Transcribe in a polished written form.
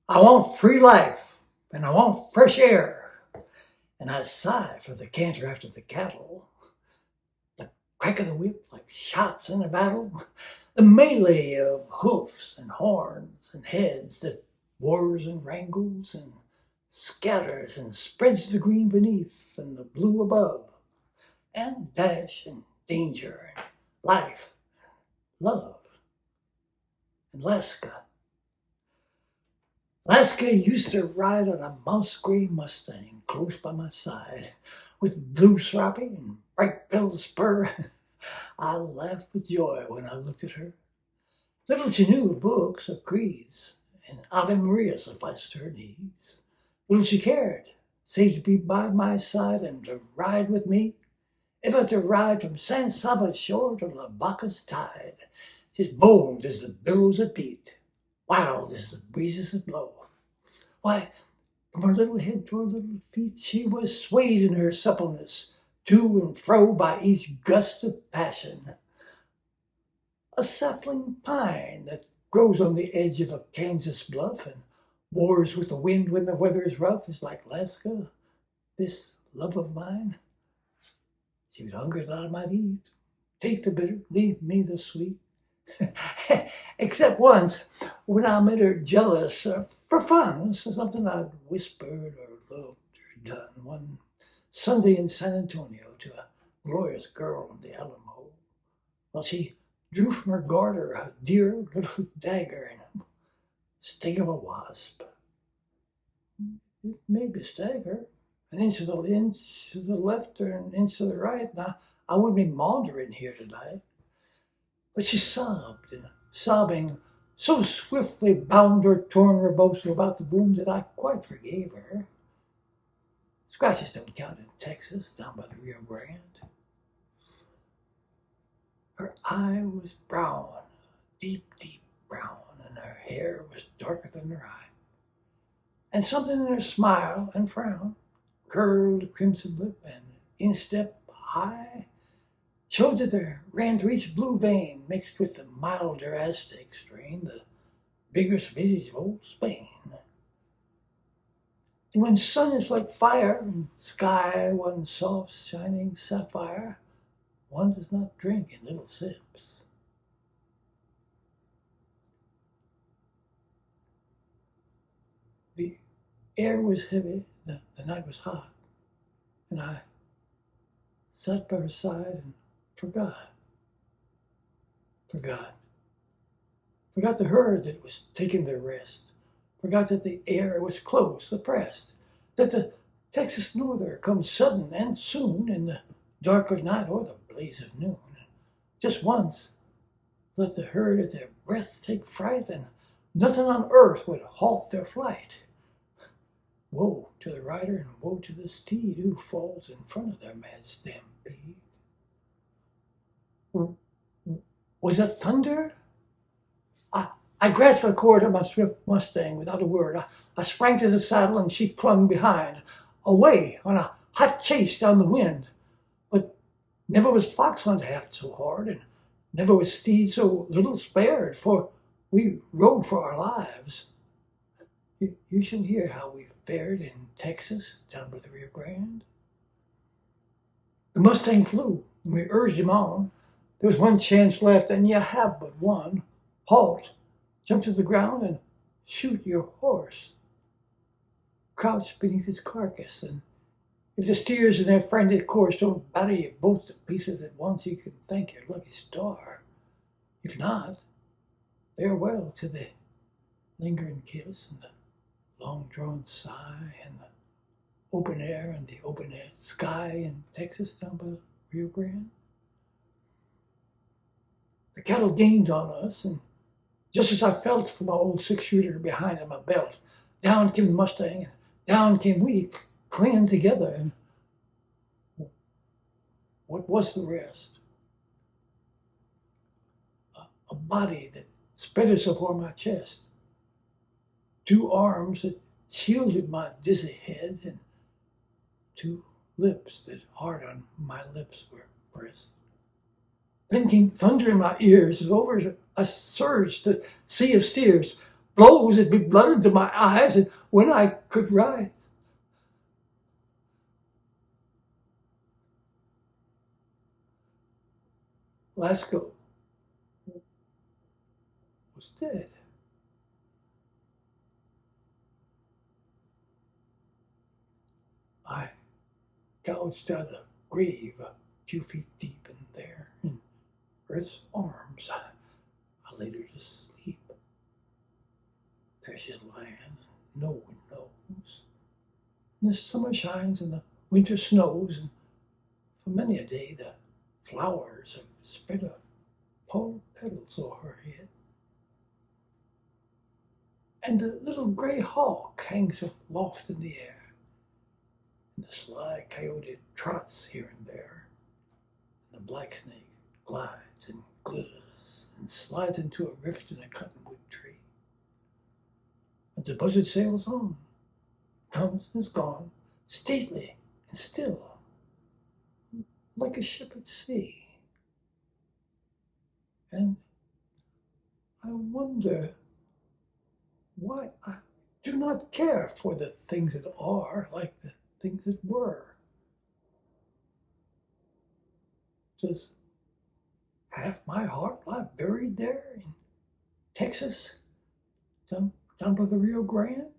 I want free life, and I want fresh air. And I sigh for the canter after the cattle, the crack of the whip like shots in a battle, the melee of hoofs and horns and heads that wars and wrangles and scatters and spreads the green beneath and the blue above, and dash and danger and life, love, and Lasca. Lasca used to ride on a mouse gray Mustang close by my side, with blue serape and bright belled spur. I laughed with joy when I looked at her. Little she knew of books, of creeds, and Ave Maria sufficed her needs. Little she cared, save to be by my side and to ride with me, ever to ride from San Saba's shore to La Vaca's tide. She's bold as the billows that beat, wild as the breezes that blow. Why, from her little head to her little feet, she was swayed in her suppleness, to and fro by each gust of passion. A sapling pine that grows on the edge of a Kansas bluff and wars with the wind when the weather is rough is like Lasca, this love of mine. She was hungry that I might eat, take the bitter, leave me the sweet. Except once, when I made her jealous for fun, so something I'd whispered or loved or done one Sunday in San Antonio to a glorious girl in the Alamo. Well, she drew from her garter a dear little dagger and a sting of a wasp. It made me stagger, an inch to the left or an inch to the right. Now, I wouldn't be maundering here tonight. But she sobbed, and sobbing so swiftly bound her torn rebozo about the wound that I quite forgave her. Scratches don't count in Texas, down by the Rio Grande. Her eye was brown, deep, deep brown, and her hair was darker than her eye. And something in her smile and frown, curled crimson lip and instep high, showed that there ran through each blue vein, mixed with the milder Aztec strain, the vigorous visage of old Spain. And when sun is like fire and sky one soft shining sapphire, one does not drink in little sips. The air was heavy, the night was hot, and I sat by her side and forgot. Forgot the herd that was taking their rest. Forgot that the air was close, oppressed. That the Texas norther comes sudden and soon in the dark of night or the blaze of noon. Just once, let the herd at their breath take fright, and nothing on earth would halt their flight. Woe to the rider and woe to the steed who falls in front of their mad stampede. Was it thunder? I grasped the cord of my swift Mustang without a word. I sprang to the saddle and she clung behind, away on a hot chase down the wind. But never was fox hunt half so hard, and never was steed so little spared, for we rode for our lives. You shall hear how we fared in Texas, down by the Rio Grande. The Mustang flew, and we urged him on. There was one chance left, and you have but one. Halt, jump to the ground, and shoot your horse. Crouch beneath his carcass, and if the steers in their frantic course don't batter you both to pieces at once, you can thank your lucky star. If not, farewell to the lingering kiss and the long-drawn sigh and the open air and the open air sky in Texas down by the Rio Grande. The cattle gained on us, and just as I felt for my old six-shooter behind in my belt, down came the Mustang, and down came we, clinging together, and what was the rest? A body that spread itself over my chest, two arms that shielded my dizzy head, and two lips that hard on my lips were pressed. Then came thunder in my ears as over a surge, the sea of steers. blows it'd be blood into my eyes, and when I could rise, Lasca was dead. I gouged out a grave a few feet deep in there. In Earth's arms, I laid her to sleep. There she's lying, no one knows. And the summer shines and the winter snows, and for many a day the flowers have spread a pale petals o'er her head. And the little gray hawk hangs aloft in the air, and the sly coyote trots here and there, and the black snake glides and glitters and slides into a rift in a cottonwood tree. And the buzzard sails on, comes and is gone, stately and still, like a ship at sea. And I wonder why I do not care for the things that are like the things that were. Does half my heart lie buried there in Texas, down by the Rio Grande?